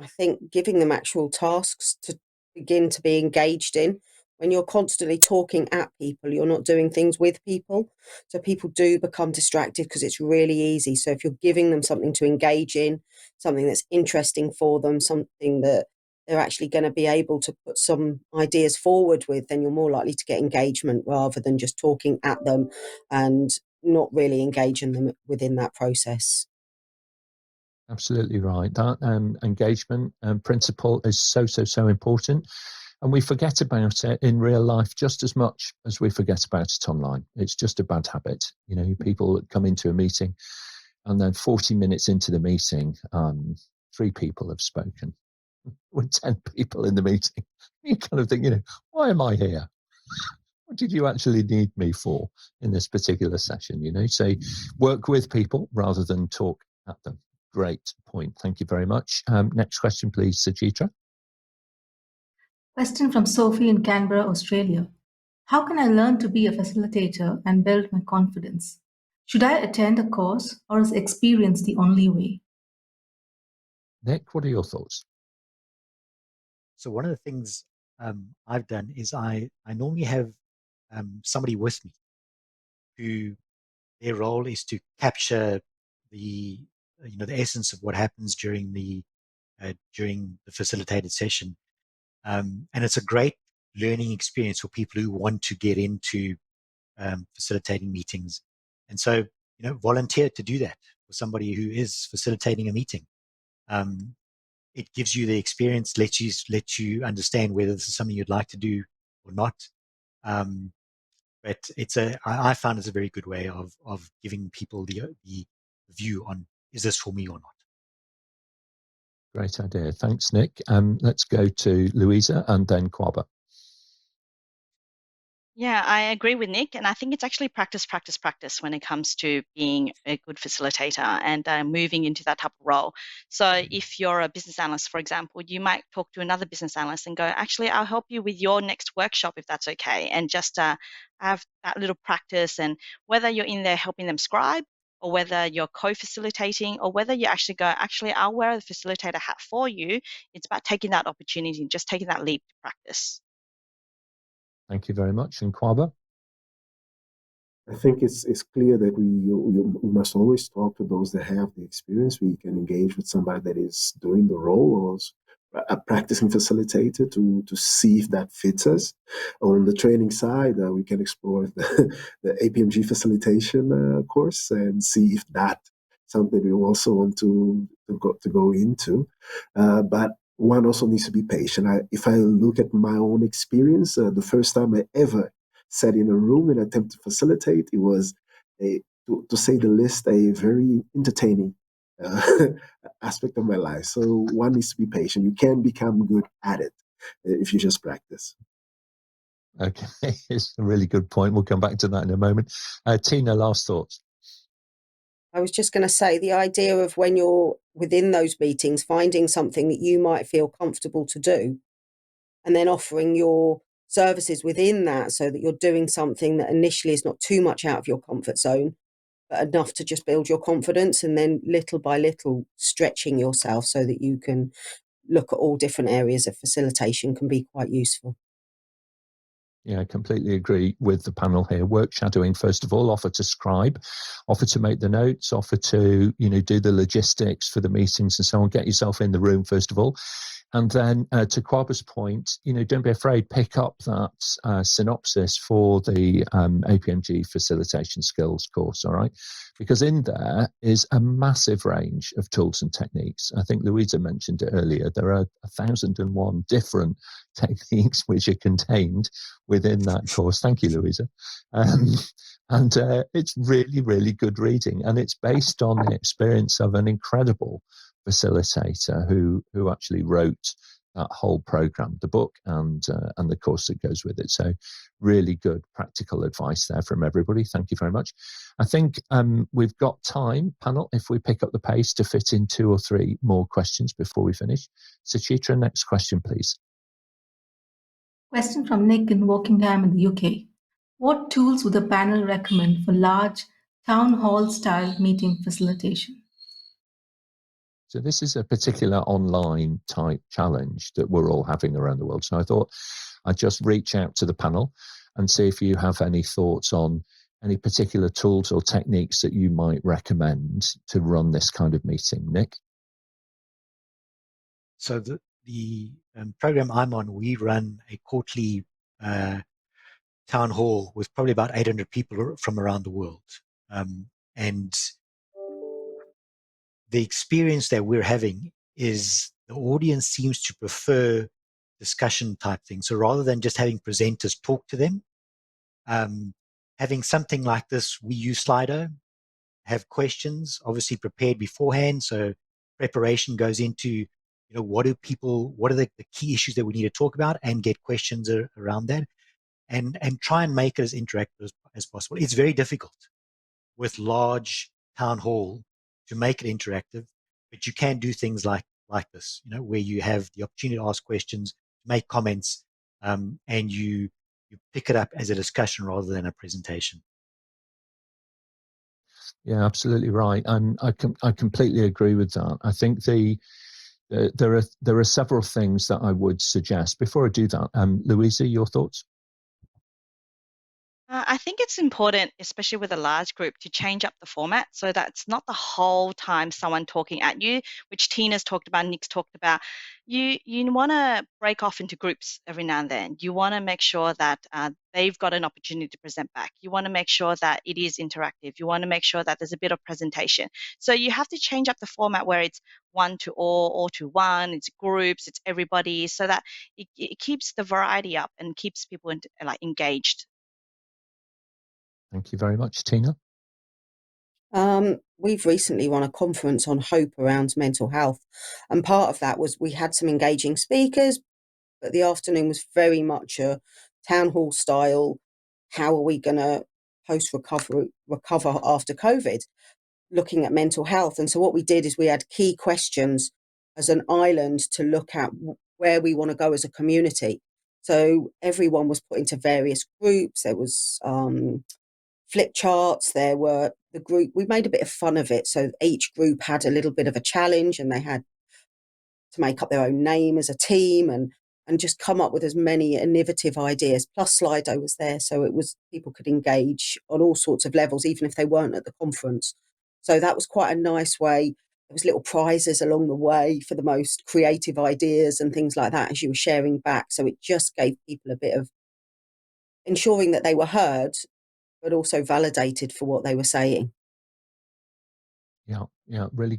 I think giving them actual tasks to begin to be engaged in. When you're constantly talking at people, you're not doing things with people. So people do become distracted because it's really easy. So if you're giving them something to engage in, something that's interesting for them, something that they're actually going to be able to put some ideas forward with, then you're more likely to get engagement rather than just talking at them and not really engaging them within that process. Absolutely right. That engagement principle is so important. And we forget about it in real life just as much as we forget about it online. It's just a bad habit. People come into a meeting and then 40 minutes into the meeting, 3 people have spoken with 10 people in the meeting. You kind of think, why am I here? What did you actually need me for in this particular session? So work with people rather than talk at them. Great point. Thank you very much. Next question, please, Suchitra. Question from Sophie in Canberra, Australia. How can I learn to be a facilitator and build my confidence? Should I attend a course, or is experience the only way? Nick, what are your thoughts? So one of the things I've done is I normally have somebody with me who their role is to capture the essence of what happens during the facilitated session, and it's a great learning experience for people who want to get into facilitating meetings. And so volunteer to do that for somebody who is facilitating a meeting. It gives you the experience, lets you understand whether this is something you'd like to do or not. But I found it's a very good way of giving people the view on, is this for me or not? Great idea. Thanks, Nick. Let's go to Louisa and then Kwaba. Yeah, I agree with Nick, and I think it's actually practice when it comes to being a good facilitator and moving into that type of role. So if you're a business analyst, for example, you might talk to another business analyst and go, actually, I'll help you with your next workshop if that's okay, and just have that little practice. And whether you're in there helping them scribe, or whether you're co-facilitating, or whether you actually go, actually, I'll wear the facilitator hat for you, it's about taking that opportunity and just taking that leap to practice. Thank you very much. And Kwaba? I think it's clear that we must always talk to those that have the experience. We can engage with somebody that is doing the role or a practicing facilitator to see if that fits us. On the training side, we can explore the APMG facilitation course and see if that's something we also want to go into. But one also needs to be patient. If I look at my own experience, the first time I ever sat in a room and attempt to facilitate, it was, to say the least, a very entertaining aspect of my life. So one needs to be patient. You can become good at it if you just practice. Okay, it's a really good point. We'll come back to that in a moment. Tina, last thoughts. I was just going to say the idea of when you're within those meetings, finding something that you might feel comfortable to do and then offering your services within that so that you're doing something that initially is not too much out of your comfort zone, but enough to just build your confidence, and then little by little stretching yourself so that you can look at all different areas of facilitation can be quite useful. Yeah, I completely agree with the panel here. Work shadowing, first of all, offer to scribe, offer to make the notes, offer to, do the logistics for the meetings and so on. Get yourself in the room, first of all. And then to Kwaba's point, don't be afraid, pick up that synopsis for the APMG Facilitation Skills course, all right? Because in there is a massive range of tools and techniques. I think Louisa mentioned it earlier. There are 1,001 different techniques which are contained within that course. Thank you, Louisa. And it's really, really good reading. And it's based on the experience of an incredible facilitator who actually wrote that whole program, the book and the course that goes with it. So really good practical advice there from everybody. Thank you very much. I think we've got time, panel, if we pick up the pace to fit in 2 or 3 more questions before we finish. Suchitra, next question, please. Question from Nick in Wokingham in the UK. What tools would the panel recommend for large town hall style meeting facilitation? So this is a particular online type challenge that we're all having around the world. So I thought I'd just reach out to the panel and see if you have any thoughts on any particular tools or techniques that you might recommend to run this kind of meeting. Nick? So the program I'm on, we run a quarterly town hall with probably about 800 people from around the world. And the experience that we're having is the audience seems to prefer discussion type things. So rather than just having presenters talk to them, having something like this, we use Slido, have questions obviously prepared beforehand. So preparation goes into, what are the key issues that we need to talk about, and get questions around that, and try and make it as interactive as possible. It's very difficult with large town hall to make it interactive, but you can do things like this, where you have the opportunity to ask questions, make comments, and you pick it up as a discussion rather than a presentation. Yeah, absolutely right. I completely agree with that. I think there are several things that I would suggest. Before I do that, Louisa, your thoughts? I think it's important, especially with a large group, to change up the format so that it's not the whole time someone talking at you, which Tina's talked about, Nick's talked about. You want to break off into groups every now and then. You want to make sure that they've got an opportunity to present back. You want to make sure that it is interactive. You want to make sure that there's a bit of presentation. So you have to change up the format where it's 1 to all to 1, it's groups, it's everybody, so that it keeps the variety up and keeps people engaged. Thank you very much, Tina. We've recently run a conference on hope around mental health, and part of that was we had some engaging speakers, but the afternoon was very much a town hall style. How are we going to recover after COVID, looking at mental health? And so what we did is we had key questions as an island to look at where we want to go as a community. So everyone was put into various groups. There was flip charts. There were the group. We made a bit of fun of it. So each group had a little bit of a challenge, and they had to make up their own name as a team and just come up with as many innovative ideas. Plus Slido was there, so it was people could engage on all sorts of levels, even if they weren't at the conference. So that was quite a nice way. There was little prizes along the way for the most creative ideas and things like that as you were sharing back. So it just gave people a bit of ensuring that they were heard, but also validated for what they were saying. Yeah, really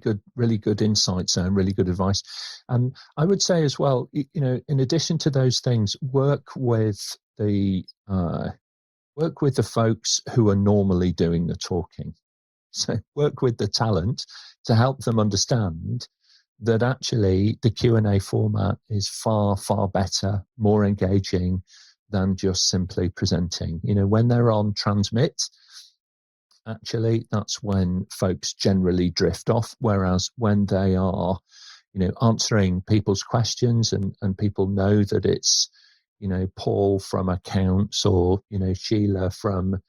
good insights and really good advice. I would say as well, in addition to those things, work with the folks who are normally doing the talking. So work with the talent to help them understand that actually the Q&A format is far, far better, more engaging than just simply presenting. When they're on transmit, actually, that's when folks generally drift off. Whereas when they are, answering people's questions and people know that it's, Paul from accounts or, Sheila from,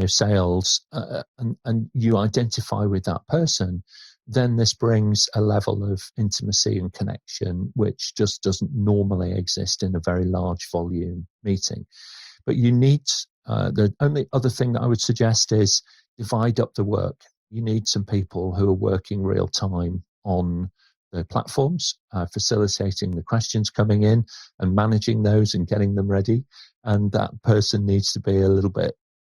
sales, and you identify with that person, then this brings a level of intimacy and connection which just doesn't normally exist in a very large volume meeting. But you need, the only other thing that I would suggest is divide up the work. You need some people who are working real time on the platforms, facilitating the questions coming in and managing those and getting them ready. And that person needs to be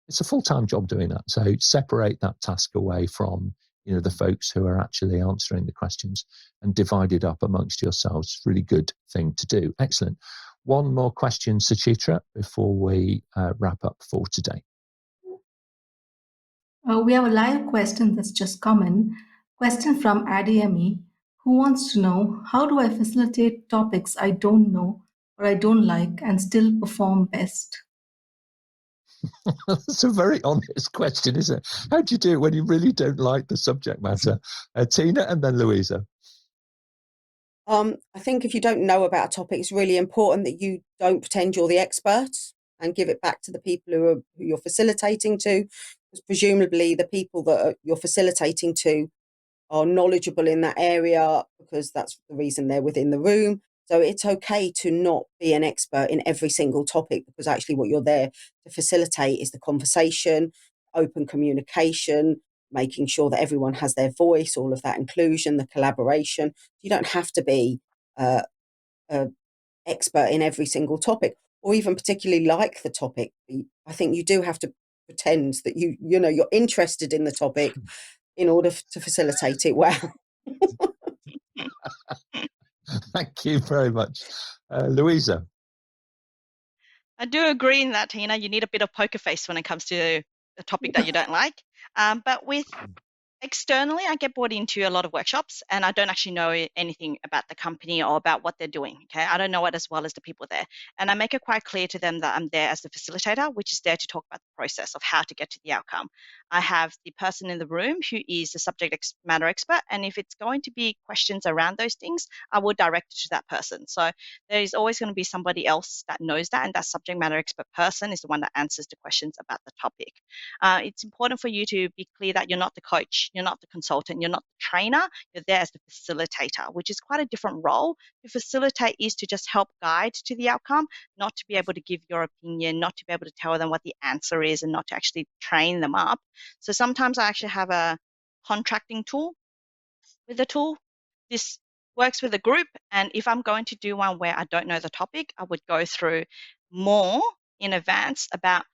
it's a full-time job doing that. So separate that task away from, the folks who are actually answering the questions and divide it up amongst yourselves. Really good thing to do. Excellent. One more question, Suchitra, before we wrap up for today. We have a live question that's just come in. Question from ADME, who wants to know, how do I facilitate topics I don't know or I don't like and still perform best? That's a very honest question, isn't it? How do you do it when you really don't like the subject matter? Tina and then Louisa. I think if you don't know about a topic, it's really important that you don't pretend you're the expert and give it back to the people who you're facilitating to, because presumably the people that you're facilitating to are knowledgeable in that area, because that's the reason they're within the room. So it's okay to not be an expert in every single topic, because actually what you're there to facilitate is the conversation, open communication, making sure that everyone has their voice, all of that inclusion, the collaboration. You don't have to be an expert in every single topic or even particularly like the topic. I think you do have to pretend that you're interested in the topic in order to facilitate it well. Thank you very much. Louisa. I do agree in that, Tina. You need a bit of poker face when it comes to a topic that you don't like. But with externally, I get brought into a lot of workshops and I don't actually know anything about the company or about what they're doing. Okay, I don't know it as well as the people there. And I make it quite clear to them that I'm there as the facilitator, which is there to talk about the process of how to get to the outcome. I have the person in the room who is the subject matter expert. And if it's going to be questions around those things, I will direct it to that person. So there is always going to be somebody else that knows that. And that subject matter expert person is the one that answers the questions about the topic. It's important for you to be clear that you're not the coach, you're not the consultant, you're not the trainer, you're there as the facilitator, which is quite a different role. To facilitate is to just help guide to the outcome, not to be able to give your opinion, not to be able to tell them what the answer is, and not to actually train them up. So sometimes I actually have a contracting tool with the tool. This works with a group, and if I'm going to do one where I don't know the topic, I would go through more in advance about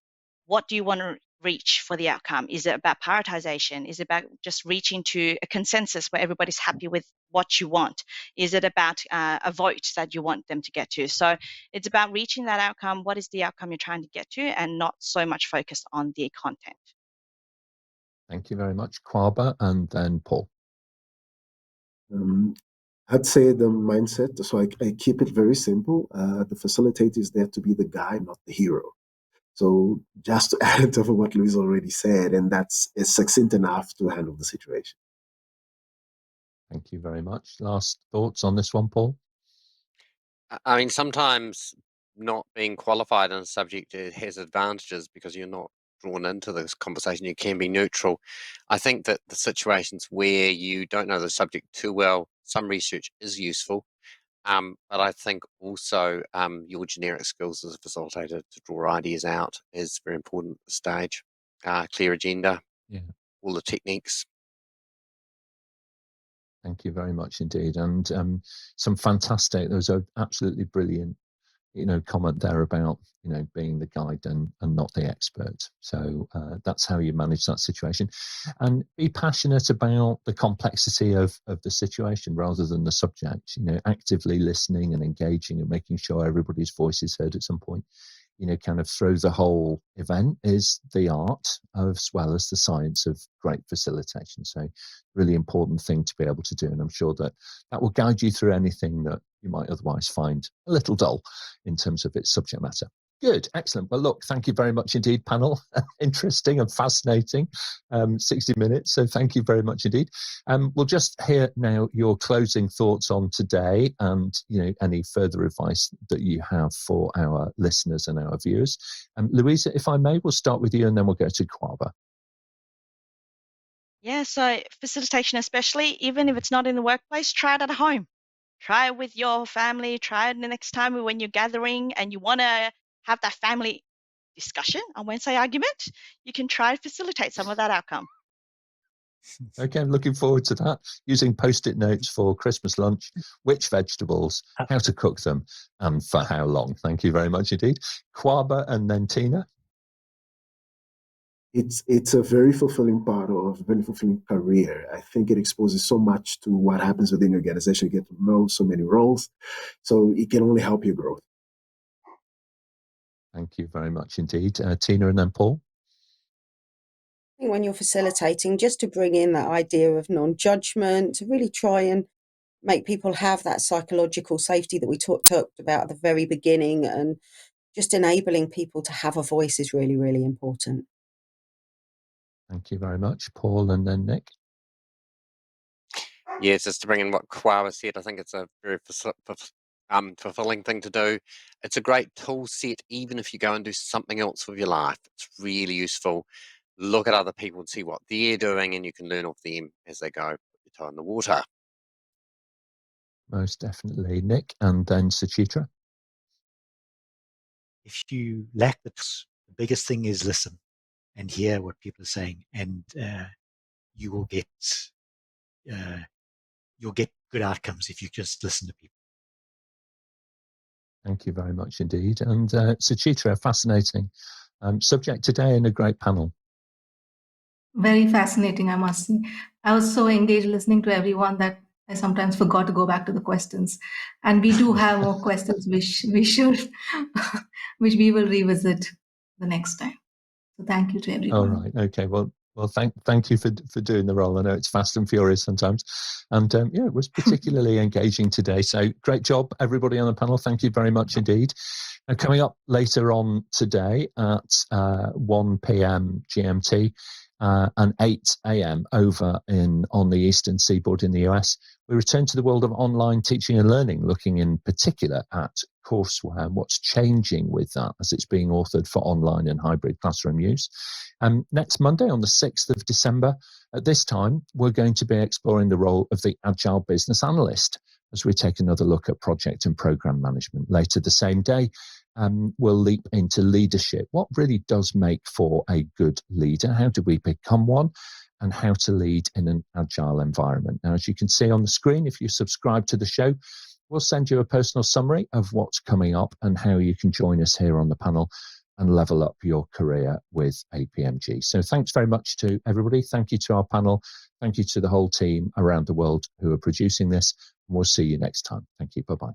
what do you want to reach for the outcome. Is it about prioritization? Is it about just reaching to a consensus where everybody's happy with what you want? Is it about a vote that you want them to get to? So it's about reaching that outcome. What is the outcome you're trying to get to, and not so much focused on the content. Thank you very much, Kwaba, and then Paul. I'd say the mindset, so I keep it very simple. The facilitator is there to be the guide, not the hero. So just to add to what Louise already said, and it's succinct enough to handle the situation. Thank you very much. Last thoughts on this one, Paul? I mean, sometimes not being qualified on a subject has advantages because you're not drawn into this conversation. You can be neutral. I think that the situations where you don't know the subject too well, some research is useful. But I think also your generic skills as a facilitator to draw ideas out is very important at the stage. Clear agenda, all the techniques. Thank you very much indeed. And some fantastic, there was an absolutely brilliant, comment there about, being the guide and not the expert. So that's how you manage that situation. And be passionate about the complexity of the situation rather than the subject, actively listening and engaging and making sure everybody's voice is heard at some point. Kind of through the whole event is the art as well as the science of great facilitation. So really important thing to be able to do. And I'm sure that will guide you through anything that you might otherwise find a little dull in terms of its subject matter. Good, excellent. Well, look, thank you very much indeed, panel. Interesting and fascinating 60 minutes. So thank you very much indeed. We'll just hear now your closing thoughts on today and, any further advice that you have for our listeners and our viewers. Louisa, if I may, we'll start with you and then we'll go to Kwaba. Yeah, so facilitation especially, even if it's not in the workplace, try it at home. Try it with your family, try it the next time when you're gathering and you want to have that family discussion, I won't say argument, you can try to facilitate some of that outcome. Okay, I'm looking forward to that. Using Post-it notes for Christmas lunch, which vegetables, how to cook them, and for how long. Thank you very much indeed. Kwaba and then Tina. It's a very fulfilling part of a very fulfilling career. I think it exposes so much to what happens within your organization. You get to know so many roles, so it can only help you grow. Thank you very much indeed. Tina and then Paul. When you're facilitating, just to bring in that idea of non-judgment, to really try and make people have that psychological safety that we talked about at the very beginning, and just enabling people to have a voice is really, really important. Thank you very much, Paul and then Nick. Yes, just to bring in what Kwaba said, I think it's a very fulfilling thing to do. It's a great tool set, even if you go and do something else with your life. It's really useful. Look at other people and see what they're doing, and you can learn off them as they go. Put your toe in the water. Most definitely, Nick, and then Suchitra. If you lack the biggest thing is listen and hear what people are saying, and you will get you'll get good outcomes if you just listen to people. Thank you very much indeed. And Suchitra, a fascinating subject today and a great panel. Very fascinating, I must say. I was so engaged listening to everyone that I sometimes forgot to go back to the questions. And we do have more questions which we will revisit the next time. So thank you to everyone. All right. Okay. Well, thank you for doing the role. I know it's fast and furious sometimes. And it was particularly engaging today. So great job, everybody on the panel. Thank you very much indeed. And coming up later on today at 1 p.m. GMT, and 8 a.m. over on the Eastern Seaboard in the US, we return to the world of online teaching and learning, looking in particular at courseware and what's changing with that as it's being authored for online and hybrid classroom use. Next Monday, on the 6th of December, at this time, we're going to be exploring the role of the Agile Business Analyst as we take another look at project and program management. Later the same day, we'll leap into leadership. What really does make for a good leader? How do we become one? And how to lead in an agile environment. Now, as you can see on the screen, if you subscribe to the show, we'll send you a personal summary of what's coming up and how you can join us here on the panel and level up your career with APMG. So thanks very much to everybody. Thank you to our panel. Thank you to the whole team around the world who are producing this. And we'll see you next time. Thank you. Bye-bye.